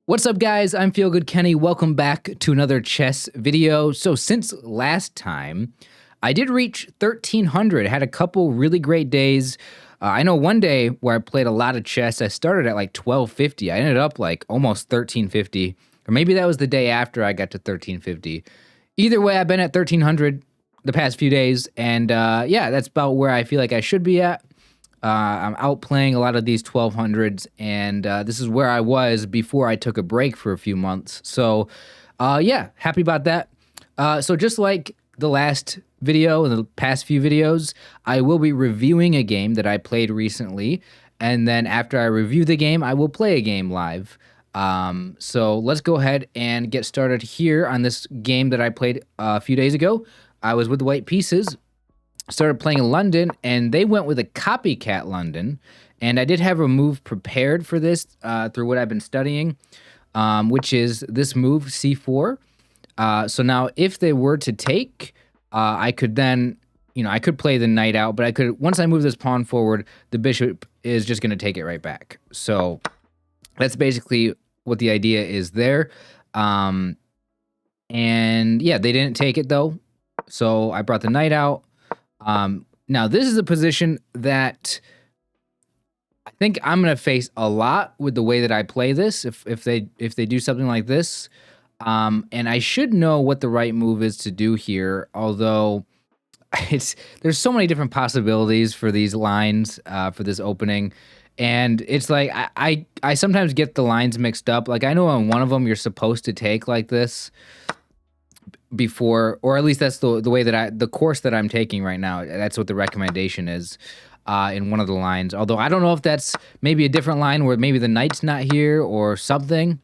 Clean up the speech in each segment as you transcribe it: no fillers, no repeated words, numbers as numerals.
What's up, guys? I'm Feel Good Kenny. Welcome back to another chess video. So since last time, I did reach 1300. Had a couple really great days. I know one day where I played a lot of chess, I started at like 1250. I ended up like almost 1350, or maybe that was the day after I got to 1350. Either way, I've been at 1300 the past few days, and yeah, that's about where I feel like I should be at. I'm outplaying a lot of these 1200s, and this is where I was before I took a break for a few months. So, yeah, happy about that. So just like the last video and the past few videos, I will be reviewing a game that I played recently, and then after I review the game, I will play a game live. So let's go ahead and get started here on this game that I played a few days ago. I was with the White Pieces. Started playing in London, and they went with a copycat London. And I did have a move prepared for this through what I've been studying, which is this move, c4. So now if they were to take, I could then, I could play the knight out, but I could, once I move this pawn forward, the bishop is just going to take it right back. So that's basically what the idea is there. And yeah, they didn't take it though. So I brought the knight out. Now this is a position that I think I'm gonna face a lot with the way that I play this. If they do something like this, and I should know what the right move is to do here. Although there's so many different possibilities for these lines for this opening, and it's like I sometimes get the lines mixed up. Like I know on one of them you're supposed to take like this before, or at least that's the way that the course that I'm taking right now. That's what the recommendation is in one of the lines. Although I don't know if that's maybe a different line where maybe the knight's not here or something.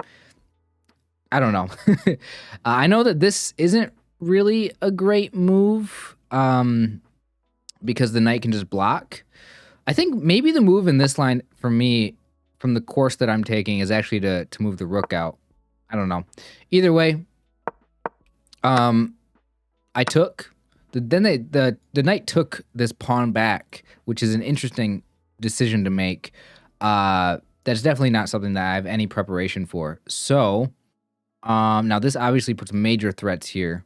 I don't know. I know that this isn't really a great move because the knight can just block. I think maybe the move in this line for me from the course that I'm taking is actually to move the rook out. I don't know. Either way, I took the knight took this pawn back, which is an interesting decision to make. That's definitely not something that I have any preparation for. So, now this obviously puts major threats here.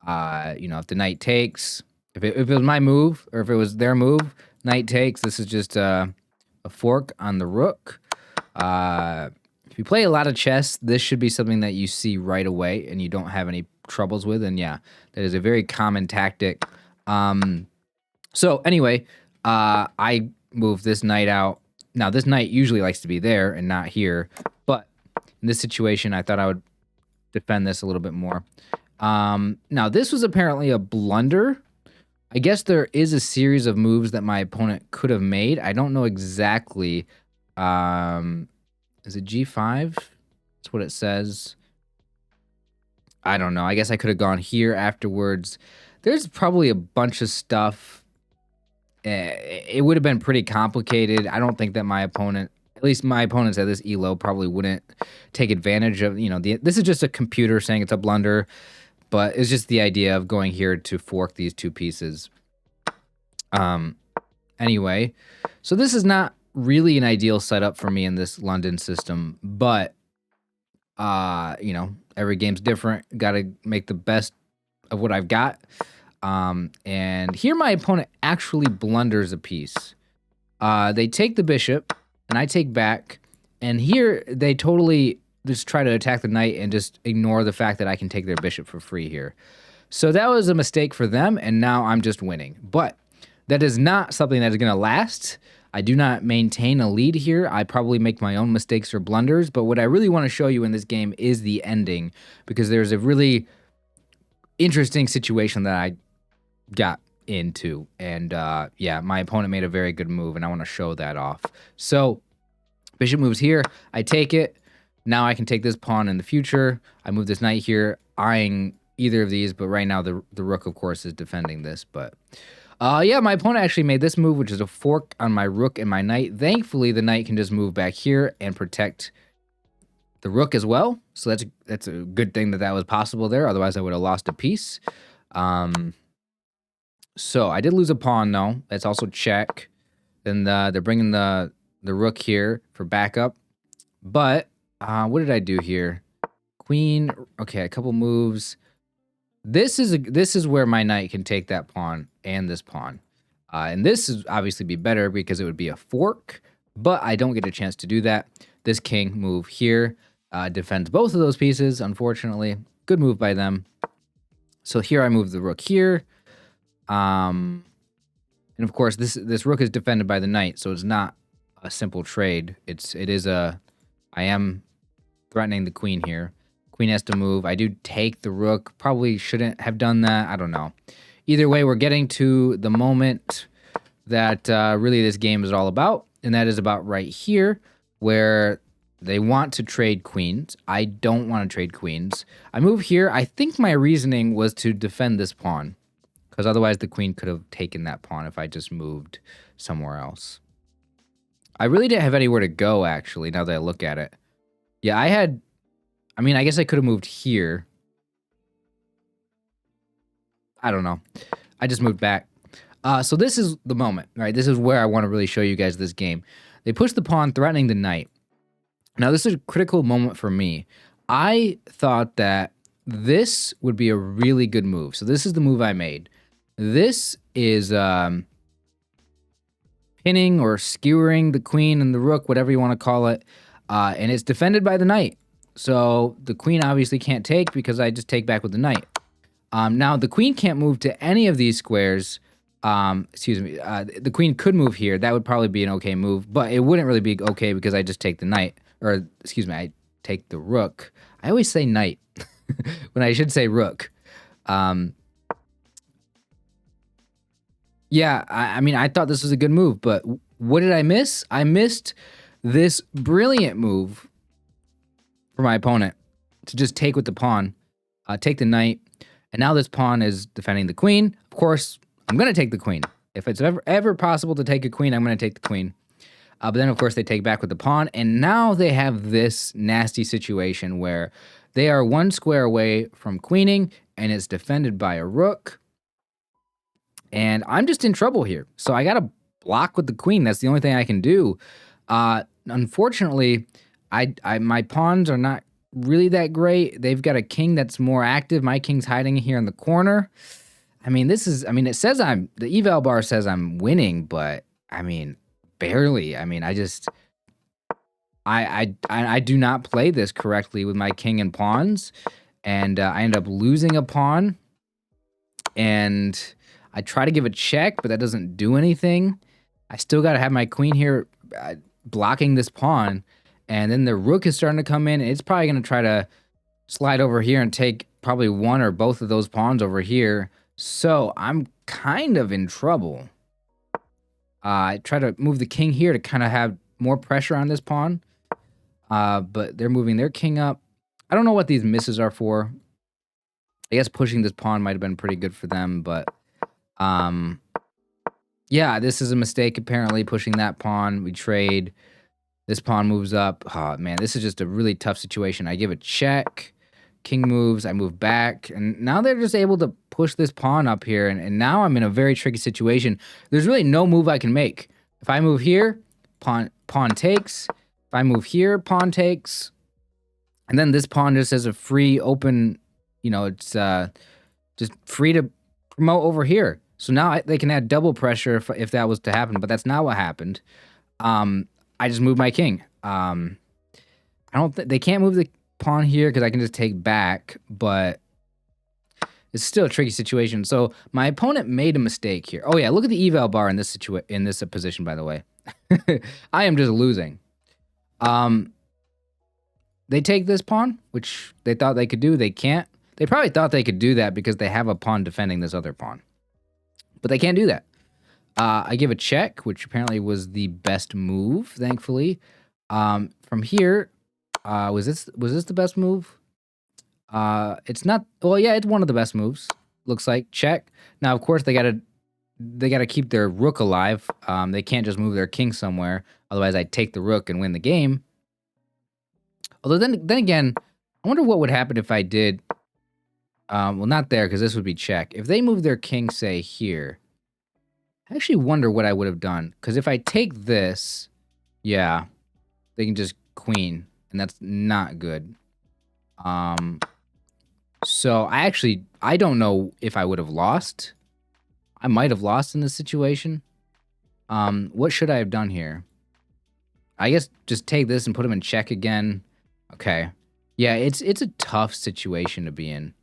If the knight takes, if it was my move or if it was their move, knight takes. This is just a fork on the rook. If you play a lot of chess, this should be something that you see right away and you don't have any troubles with. And yeah, that is a very common tactic. So anyway, I moved this knight out. Now this knight usually likes to be there and not here, but in this situation, I thought I would defend this a little bit more. Now this was apparently a blunder. I guess there is a series of moves that my opponent could have made. I don't know exactly. Is it G5? That's what it says. I don't know. I guess I could have gone here afterwards. There's probably a bunch of stuff. It would have been pretty complicated. I don't think that my opponent, at least my opponents at this elo, probably wouldn't take advantage of, this is just a computer saying it's a blunder, but it's just the idea of going here to fork these two pieces. Anyway, so this is not really an ideal setup for me in this London system, but every game's different. Got to make the best of what I've got. And here my opponent actually blunders a piece. They take the bishop and I take back, and here they totally just try to attack the knight and just ignore the fact that I can take their bishop for free here. So that was a mistake for them, and now I'm just winning. But that is not something that is going to last. I do not maintain a lead here. I probably make my own mistakes or blunders, but what I really want to show you in this game is the ending, because there's a really interesting situation that I got into, and yeah, my opponent made a very good move, and I want to show that off. So bishop moves here. I take it. Now I can take this pawn in the future. I move this knight here, eyeing either of these, but right now the rook, of course, is defending this, but... yeah, my opponent actually made this move, which is a fork on my rook and my knight. Thankfully, the knight can just move back here and protect the rook as well. So that's a good thing that was possible there. Otherwise, I would have lost a piece. So I did lose a pawn, though. That's also check. Then they're bringing the rook here for backup. But What did I do here? Queen. Okay, a couple moves. This is where my knight can take that pawn and this pawn. And this is obviously be better because it would be a fork, but I don't get a chance to do that. This king move here defends both of those pieces, unfortunately. Good move by them. So here I move the rook here. And of course, this rook is defended by the knight, so it's not a simple trade. I am threatening the queen here. Queen has to move. I do take the rook. Probably shouldn't have done that. I don't know. Either way, we're getting to the moment that really this game is all about, and that is about right here, where they want to trade queens. I don't want to trade queens. I move here. I think my reasoning was to defend this pawn, because otherwise the queen could have taken that pawn if I just moved somewhere else. I really didn't have anywhere to go, actually, now that I look at it. Yeah, I mean, I guess I could have moved here. I don't know. I just moved back. So this is the moment, right? This is where I want to really show you guys this game. They push the pawn, threatening the knight. Now, this is a critical moment for me. I thought that this would be a really good move. So this is the move I made. This is pinning or skewering the queen and the rook, whatever you want to call it. And it's defended by the knight. So the queen obviously can't take because I just take back with the knight. Now, the queen can't move to any of these squares. Excuse me. The queen could move here. That would probably be an okay move, but it wouldn't really be okay because I just take the knight. Or, excuse me, I take the rook. I always say knight when I should say rook. Yeah, I mean, I thought this was a good move, but what did I miss? I missed this brilliant move for my opponent to just take with the pawn, take the knight, and now this pawn is defending the queen. Of course, I'm going to take the queen. If it's ever possible to take a queen, I'm going to take the queen. But then, of course, they take back with the pawn, and now they have this nasty situation where they are one square away from queening, and it's defended by a rook. And I'm just in trouble here. So I got to block with the queen. That's the only thing I can do. Unfortunately, my pawns are not really that great. They've got a king that's more active. My king's hiding here in the corner. I mean, it says the eval bar says I'm winning, but I mean, barely. I mean, I do not play this correctly with my king and pawns, and I end up losing a pawn, and I try to give a check, but that doesn't do anything. I still got to have my queen here blocking this pawn, and then the rook is starting to come in. It's probably going to try to slide over here and take probably one or both of those pawns over here. So I'm kind of in trouble. I try to move the king here to kind of have more pressure on this pawn, but they're moving their king up. I don't know what these misses are for. I guess pushing this pawn might have been pretty good for them, but yeah, this is a mistake apparently, pushing that pawn. We trade. This pawn moves up. Oh, man, this is just a really tough situation. I give a check. King moves. I move back. And now they're just able to push this pawn up here. And now I'm in a very tricky situation. There's really no move I can make. If I move here, pawn takes. If I move here, pawn takes. And then this pawn just has a free open, it's just free to promote over here. So now they can add double pressure if that was to happen, but that's not what happened. I just moved my king. They can't move the pawn here because I can just take back, but it's still a tricky situation. So my opponent made a mistake here. Oh yeah, look at the eval bar in this position, by the way. I am just losing. They take this pawn, which they thought they could do. They can't. They probably thought they could do that because they have a pawn defending this other pawn. But they can't do that. I give a check, which apparently was the best move, thankfully. From here, was this the best move? It's not. Well, yeah, it's one of the best moves. Looks like check. Now, of course, they gotta keep their rook alive. They can't just move their king somewhere. Otherwise, I'd take the rook and win the game. Although then again, I wonder what would happen if I did. Well, not there, because this would be check. If they move their king, say, here, I actually wonder what I would have done. Because if I take this, yeah, they can just queen. and that's not good. So I don't know if I would have lost. I might have lost in this situation. What should I have done here? I guess just take this and put him in check again. Okay. Yeah, it's a tough situation to be in.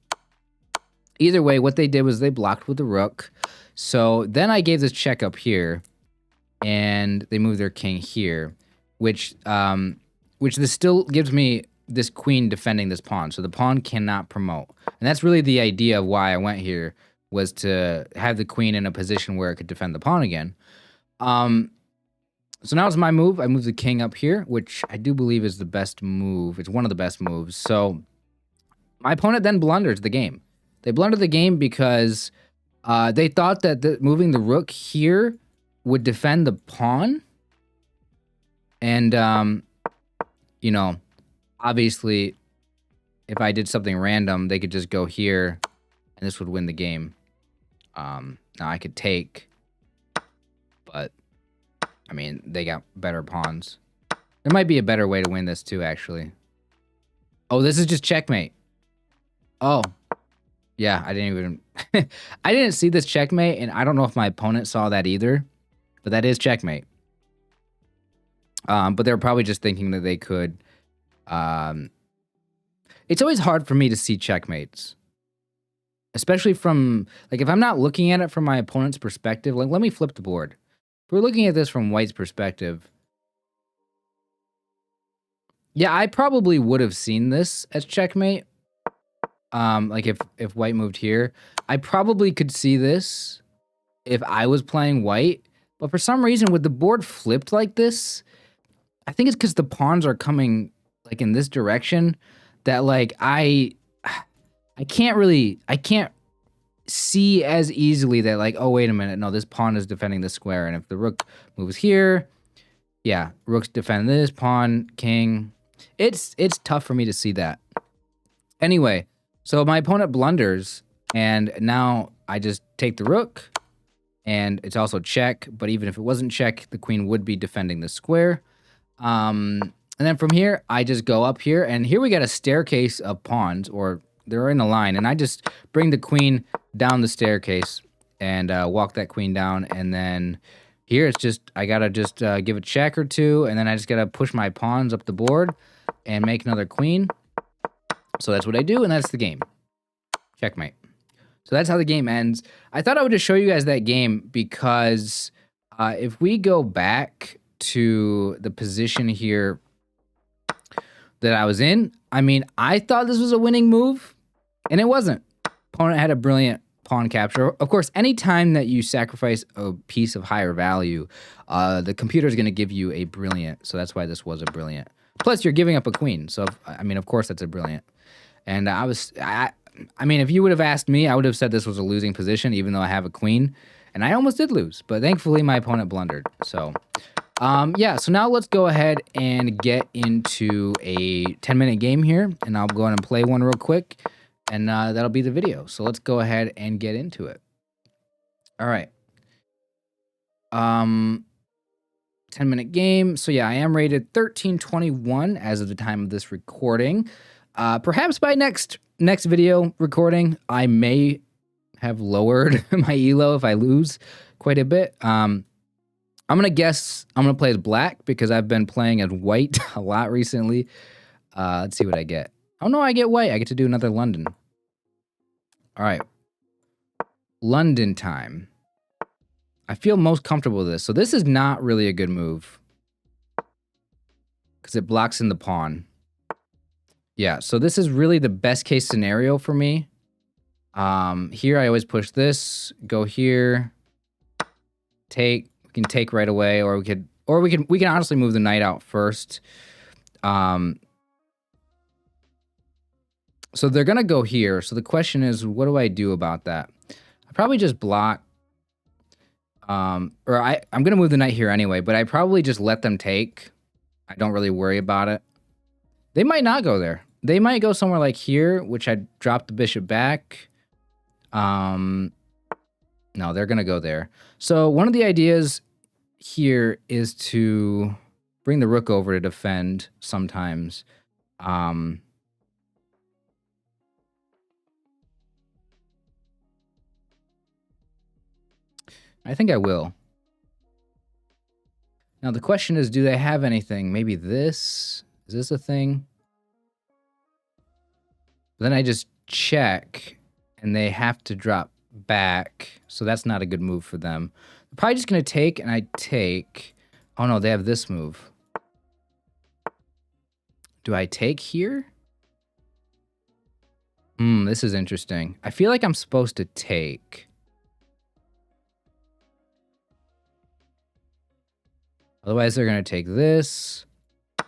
Either way, what they did was they blocked with the rook. So then I gave this check up here, and they moved their king here, which this still gives me this queen defending this pawn. So the pawn cannot promote. And that's really the idea of why I went here, was to have the queen in a position where it could defend the pawn again. So now it's my move. I move the king up here, which I do believe is the best move. It's one of the best moves. So my opponent then blunders the game. They blundered the game because they thought that moving the rook here would defend the pawn. And, you know, obviously, if I did something random, they could just go here, and this would win the game. Now I could take, but, I mean, they got better pawns. There might be a better way to win this, too, actually. Oh, this is just checkmate. Oh. Yeah, I didn't even... I didn't see this checkmate, and I don't know if my opponent saw that either. But that is checkmate. But they're probably just thinking that they could... It's always hard for me to see checkmates. Especially from... Like, if I'm not looking at it from my opponent's perspective... Like, let me flip the board. If we're looking at this from White's perspective... Yeah, I probably would have seen this as checkmate. Like if White moved here, I probably could see this if I was playing White. But for some reason, with the board flipped like this, I think it's because the pawns are coming like in this direction that like I can't see as easily that like, oh, wait a minute. No, this pawn is defending this square. And if the rook moves here, yeah, rook's defend this, pawn, king. It's tough for me to see that. Anyway. So my opponent blunders, and now I just take the rook, and it's also check, but even if it wasn't check, the queen would be defending the square. And then from here, I just go up here, and here we got a staircase of pawns, or they're in a line, and I just bring the queen down the staircase and walk that queen down, and then here it's just, I gotta just give a check or two, and then I just gotta push my pawns up the board and make another queen. So that's what I do, and that's the game. Checkmate. So that's how the game ends. I thought I would just show you guys that game because if we go back to the position here that I was in, I mean, I thought this was a winning move, and it wasn't. Opponent had a brilliant pawn capture. Of course, anytime that you sacrifice a piece of higher value, the computer is going to give you a brilliant. So that's why this was a brilliant. Plus, you're giving up a queen. So, I mean, of course, that's a brilliant. And I mean, if you would have asked me, I would have said this was a losing position, even though I have a queen. And I almost did lose, but thankfully my opponent blundered. So, yeah, so now let's go ahead and get into a 10-minute game here. And I'll go ahead and play one real quick. And that'll be the video. So let's go ahead and get into it. All right. 10-minute game. So yeah, I am rated 1321 as of the time of this recording. Perhaps by next video recording, I may have lowered my elo if I lose quite a bit. I'm gonna guess I'm gonna play as black because I've been playing as white a lot recently. Let's see what I get. Oh no, I get white. I get to do another London. All right, London time. I feel most comfortable with this. So this is not really a good move because it blocks in the pawn. Yeah, so this is really the best case scenario for me. Here I always push this, go here, take. We can take right away, or we can honestly move the knight out first. So they're gonna go here. So the question is, what do I do about that? I probably just block. I'm gonna move the knight here anyway, but I probably just let them take. I don't really worry about it. They might not go there. They might go somewhere like here, which I drop the bishop back. No, they're gonna go there. So one of the ideas here is to bring the rook over to defend sometimes. I think I will. Now the question is, do they have anything? Maybe this? Is this a thing? But then I just check, and they have to drop back, so that's not a good move for them. I'm probably just going to take, and I take. Oh no, they have this move. Do I take here? This is interesting. I feel like I'm supposed to take. Otherwise, they're going to take this. I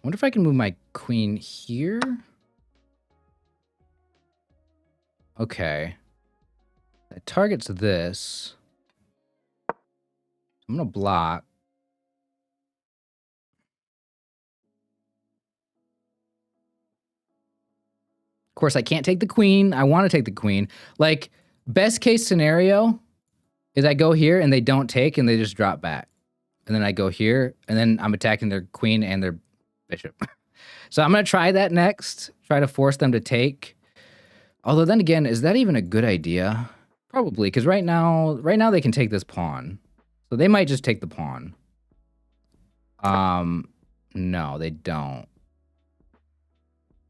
wonder if I can move my queen here. Okay. It targets this. I'm going to block. Of course, I can't take the queen. I want to take the queen. Like, best case scenario is I go here and they don't take and they just drop back. And then I go here and then I'm attacking their queen and their bishop. So I'm going to try that next. Try to force them to take. Although then again, is that even a good idea? Probably, because right now they can take this pawn. So they might just take the pawn. No, they don't.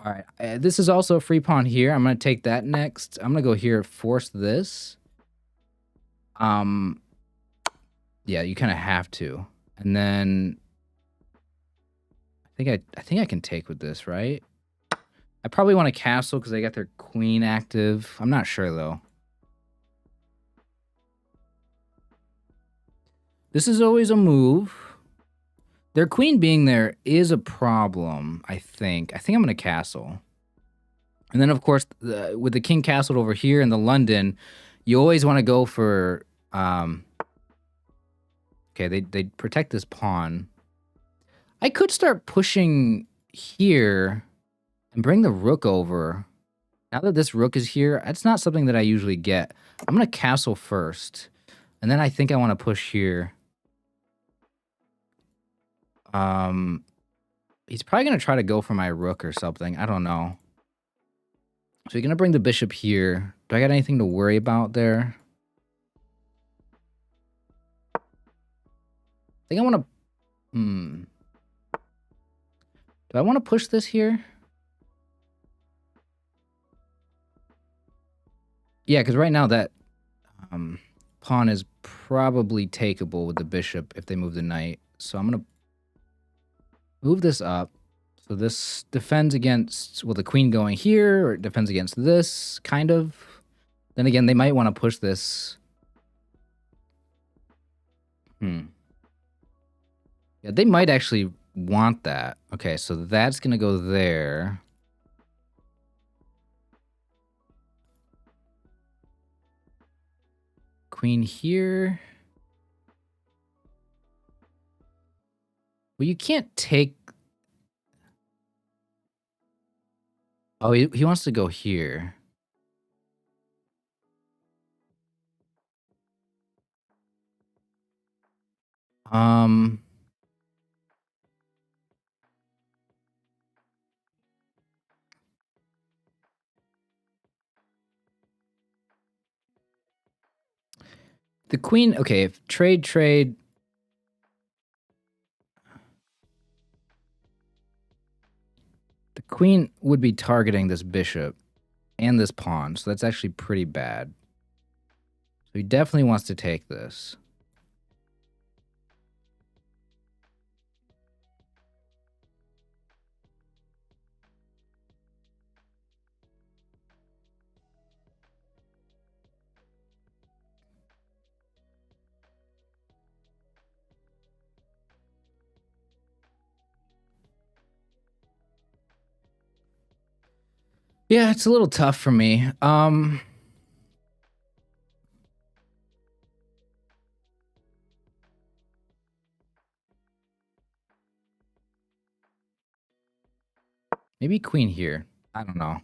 All right, this is also a free pawn here. I'm going to take that next. I'm going to go here, force this. Yeah, you kind of have to. And then I think I can take with this, right? I probably want to castle because they got their queen active. I'm not sure though. This is always a move. Their queen being there is a problem, I think. I think I'm going to castle. And then, of course, with the king castled over here in the London, you always want to go for... okay, they protect this pawn. I could start pushing here and bring the rook over. Now that this rook is here, that's not something that I usually get. I'm going to castle first. And then I think I want to push here. He's probably going to try to go for my rook or something. I don't know. So you're going to bring the bishop here. Do I got anything to worry about there? I think I want to... Do I want to push this here? Yeah, because right now that pawn is probably takeable with the bishop if they move the knight. So I'm going to move this up. So this defends against, well, the queen going here, or it defends against this, kind of. Then again, they might want to push this. Yeah, they might actually want that. Okay, so that's going to go there. Queen here. Well, you can't take... Oh, he wants to go here. The queen, okay, if trade. The queen would be targeting this bishop and this pawn, so that's actually pretty bad. So he definitely wants to take this. Yeah, it's a little tough for me. Maybe queen here. I don't know.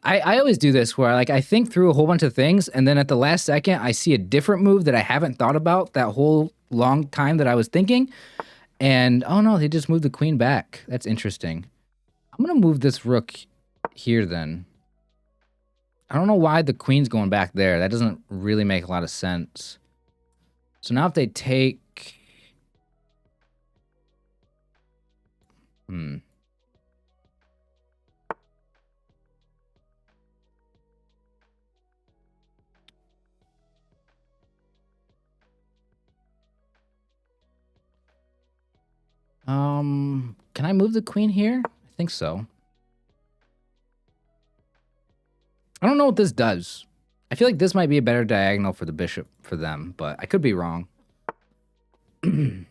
I always do this where like I think through a whole bunch of things and then at the last second I see a different move that I haven't thought about that whole long time that I was thinking. And oh no, they just moved the queen back. That's interesting. I'm gonna move this rook here then. I don't know why the queen's going back there. That doesn't really make a lot of sense. So now if they take... Can I move the queen here? I think so. I don't know what this does. I feel like this might be a better diagonal for the bishop for them, but I could be wrong. Okay,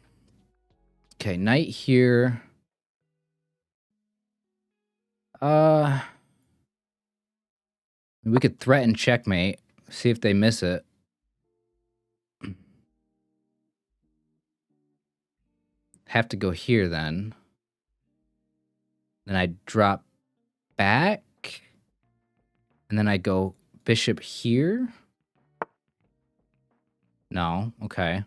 knight here. We could threaten checkmate, see if they miss it. Have to go here then. Then I drop back. And then I go bishop here. No, okay.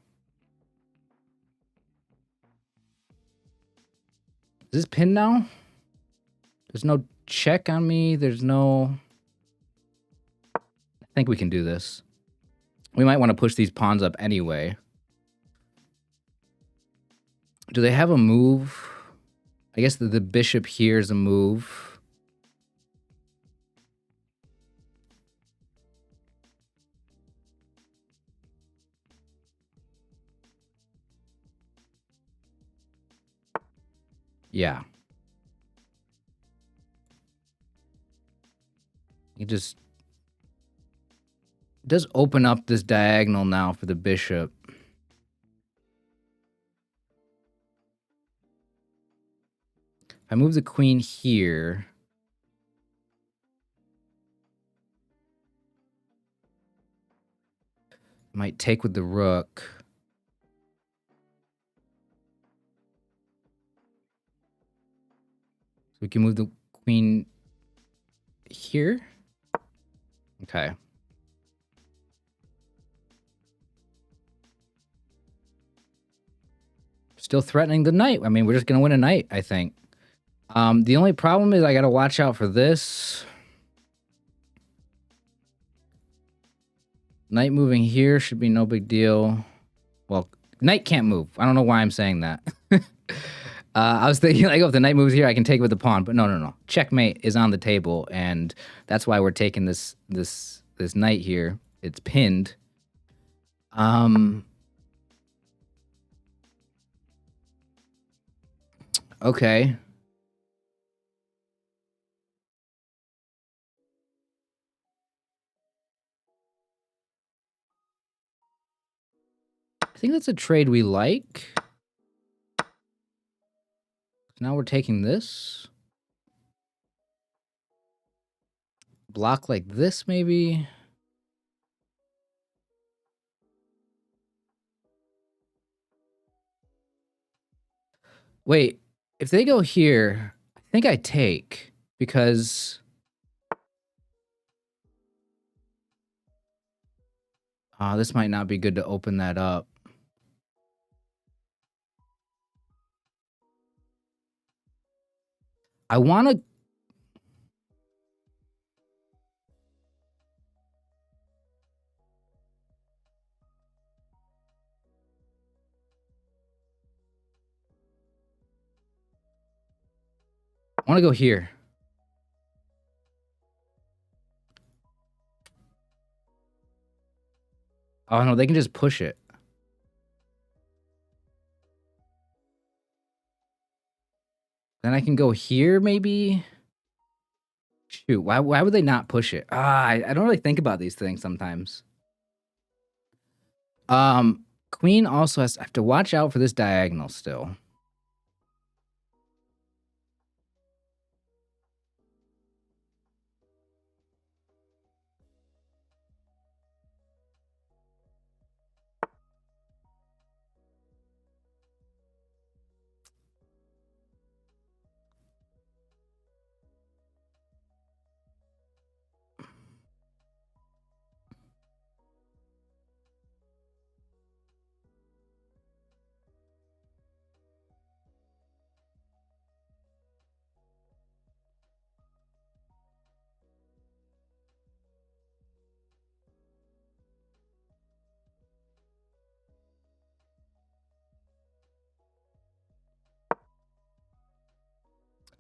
Is this pinned now? There's no check on me. There's no... I think we can do this. We might want to push these pawns up anyway. Do they have a move? I guess the bishop here is a move. Yeah. It just does open up this diagonal now for the bishop. If I move the queen here... might take with the rook. So we can move the queen here. Okay. Still threatening the knight. I mean, we're just going to win a knight, I think. The only problem is I got to watch out for this. Knight moving here should be no big deal. Well, knight can't move. I don't know why I'm saying that. I was thinking, like, oh, if the knight moves here, I can take it with the pawn. But no. Checkmate is on the table, and that's why we're taking this knight here. It's pinned. Okay. I think that's a trade we like. Now we're taking this. Block like this, maybe. Wait, if they go here, I think I take because... this might not be good to open that up. I want to... I want to go here. Oh, no, they can just push it. Then I can go here, maybe? Shoot, why would they not push it? I don't really think about these things sometimes. Queen also has... I have to watch out for this diagonal still.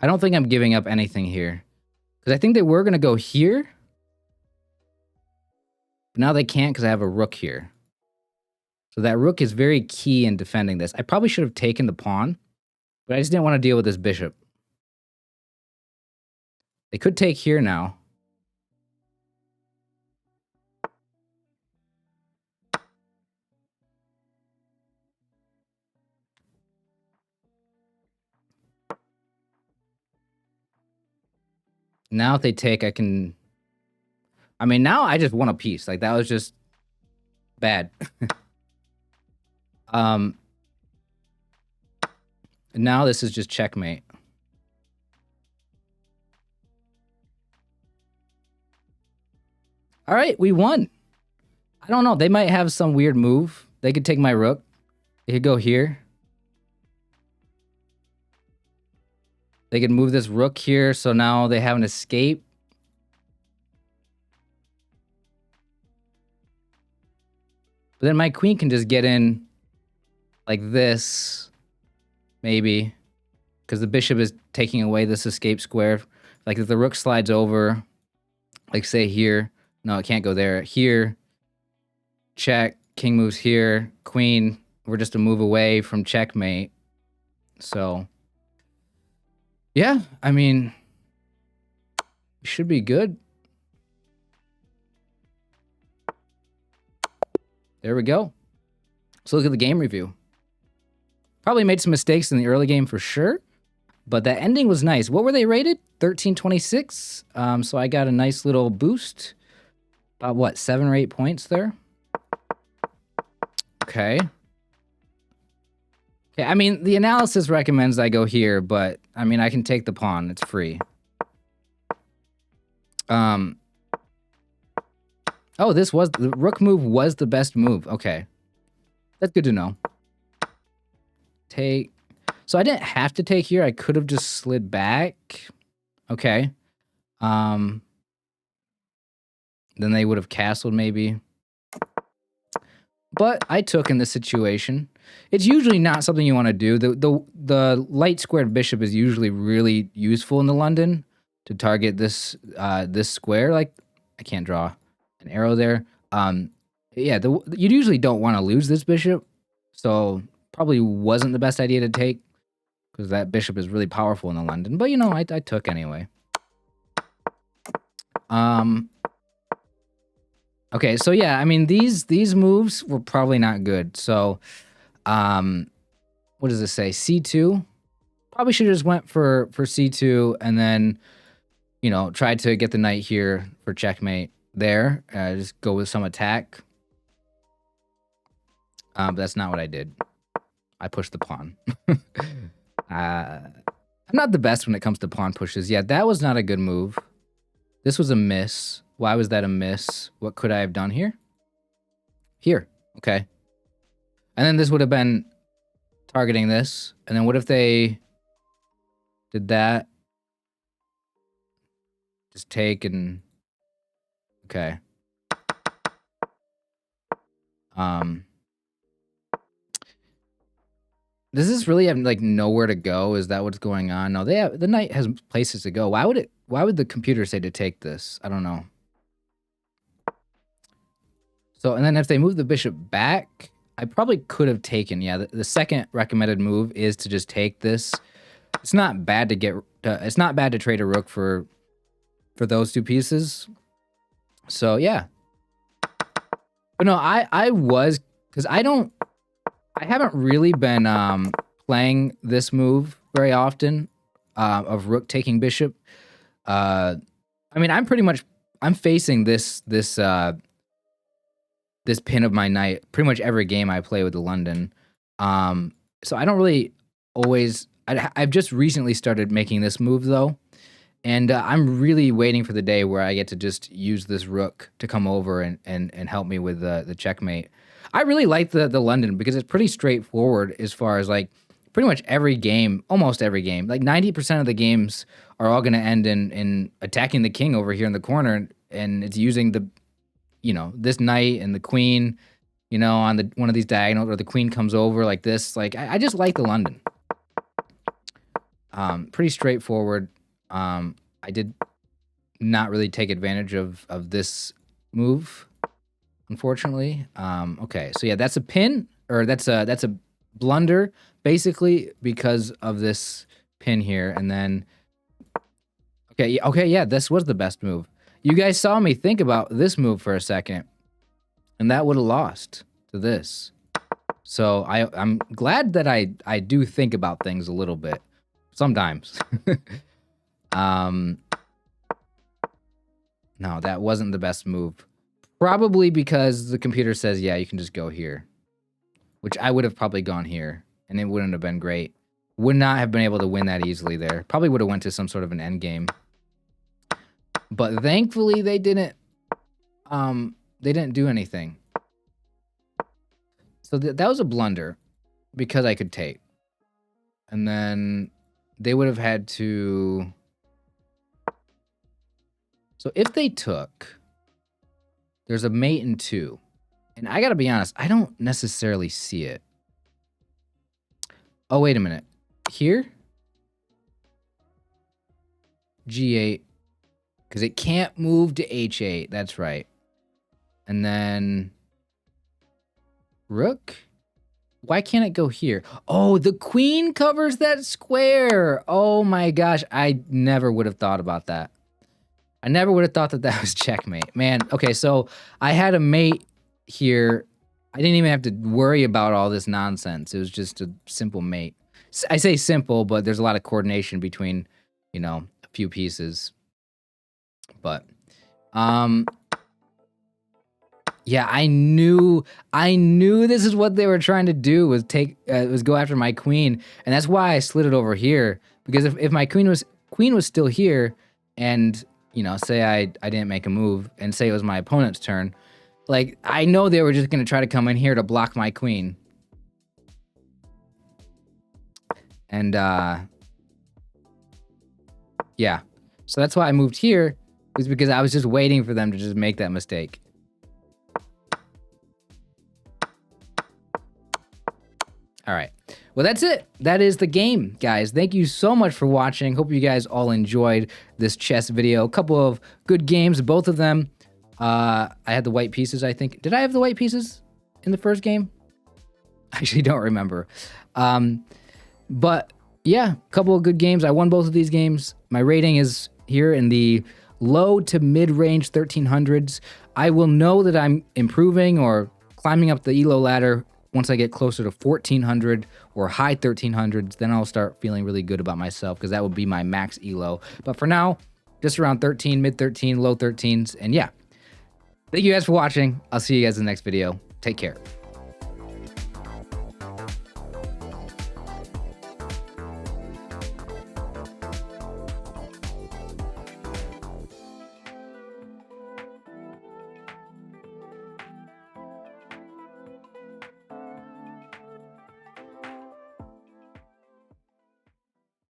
I don't think I'm giving up anything here. Because I think they were going to go here. But now they can't because I have a rook here. So that rook is very key in defending this. I probably should have taken the pawn. But I just didn't want to deal with this bishop. They could take here now. Now if they take, I can... I mean, now I just won a piece. Like, that was just bad. Now this is just checkmate. All right, we won. I don't know. They might have some weird move. They could take my rook. They could go here. They could move this rook here, so now they have an escape. But then my queen can just get in like this, maybe, because the bishop is taking away this escape square. Like if the rook slides over, like say here, no, it can't go there. Here, check, king moves here, queen, we're just a move away from checkmate. So, yeah, I mean, we should be good. There we go. So look at the game review. Probably made some mistakes in the early game for sure, but that ending was nice. What were they rated? 1326. So I got a nice little boost. About what, 7 or 8 points there? Okay. Okay, I mean, the analysis recommends I go here, but I mean, I can take the pawn. It's free. Oh, this was the rook move was the best move. Okay. That's good to know. Take. So I didn't have to take here. I could have just slid back. Okay. Then they would have castled maybe. But I took in this situation. It's usually not something you want to do. The light squared bishop is usually really useful in the London to target this this square. Like, I can't draw an arrow there. Yeah, you usually don't want to lose this bishop, so probably wasn't the best idea to take because that bishop is really powerful in the London. But you know, I took anyway. Okay, so yeah, I mean these moves were probably not good. So, what does this say? C2. Probably should have just went for C2 and then, you know, tried to get the knight here for checkmate. There, just go with some attack. But that's not what I did. I pushed the pawn. I'm not the best when it comes to pawn pushes. Yeah, that was not a good move. This was a miss. Why was that a miss? What could I have done here? Here. Okay. And then this would have been targeting this. And then what if they did that? Just take and... Okay. Does this really have like nowhere to go? Is that what's going on? No, the knight has places to go. Why would the computer say to take this? I don't know. So, and then if they move the bishop back, I probably could have taken. Yeah, the second recommended move is to just take this. It's not bad to get. It's not bad to trade a rook for those two pieces. So yeah. But no, I was, because I haven't really been playing this move very often of rook taking bishop. I mean, I'm facing this pin of my knight pretty much every game I play with the London. So I don't really always. I've just recently started making this move though, and I'm really waiting for the day where I get to just use this rook to come over and help me with the checkmate. I really like the London because it's pretty straightforward as far as like pretty much every game, almost every game. Like 90% of the games are all going to end in attacking the king over here in the corner, and it's using the, you know, this knight and the queen, you know, on one of these diagonals, or the queen comes over like this. Like I just like the London. Pretty straightforward. I did not really take advantage of this move, unfortunately. Okay, so yeah, that's a pin, or that's a blunder, basically, because of this pin here. And then, okay, yeah, this was the best move. You guys saw me think about this move for a second, and that would have lost to this. So I'm glad that I do think about things a little bit sometimes. No, that wasn't the best move. Probably because the computer says, yeah, you can just go here. Which I would have probably gone here, and it wouldn't have been great. Would not have been able to win that easily there. Probably would have went to some sort of an end game. But thankfully they didn't do anything. So that was a blunder because I could take. And then they would have had to... So if they took, there's a mate in 2. And I gotta be honest, I don't necessarily see it. Oh, wait a minute. Here? G8. Because it can't move to H8. That's right. And then... Rook? Why can't it go here? Oh, the queen covers that square. Oh my gosh. I never would have thought about that. I never would have thought that that was checkmate. Man, okay, so I had a mate here. I didn't even have to worry about all this nonsense. It was just a simple mate. I say simple, but there's a lot of coordination between, you know, a few pieces. But, yeah, I knew this is what they were trying to do, was go after my queen, and that's why I slid it over here, because if my queen was still here, and you know, say I didn't make a move, and say it was my opponent's turn, like I know they were just gonna try to come in here to block my queen, and yeah, so that's why I moved here, was because I was just waiting for them to just make that mistake. All right. Well, that's it. That is the game, guys. Thank you so much for watching. Hope you guys all enjoyed this chess video. A couple of good games, both of them. I had the white pieces, I think. Did I have the white pieces in the first game? I actually don't remember. But yeah, a couple of good games. I won both of these games. My rating is here in the low to mid-range 1300s. I will know that I'm improving or climbing up the ELO ladder once I get closer to 1400 or high 1300s. Then I'll start feeling really good about myself, because that would be my max ELO. But for now, just around 13, mid 13, low 13s. And yeah, thank you guys for watching. I'll see you guys in the next video. Take care.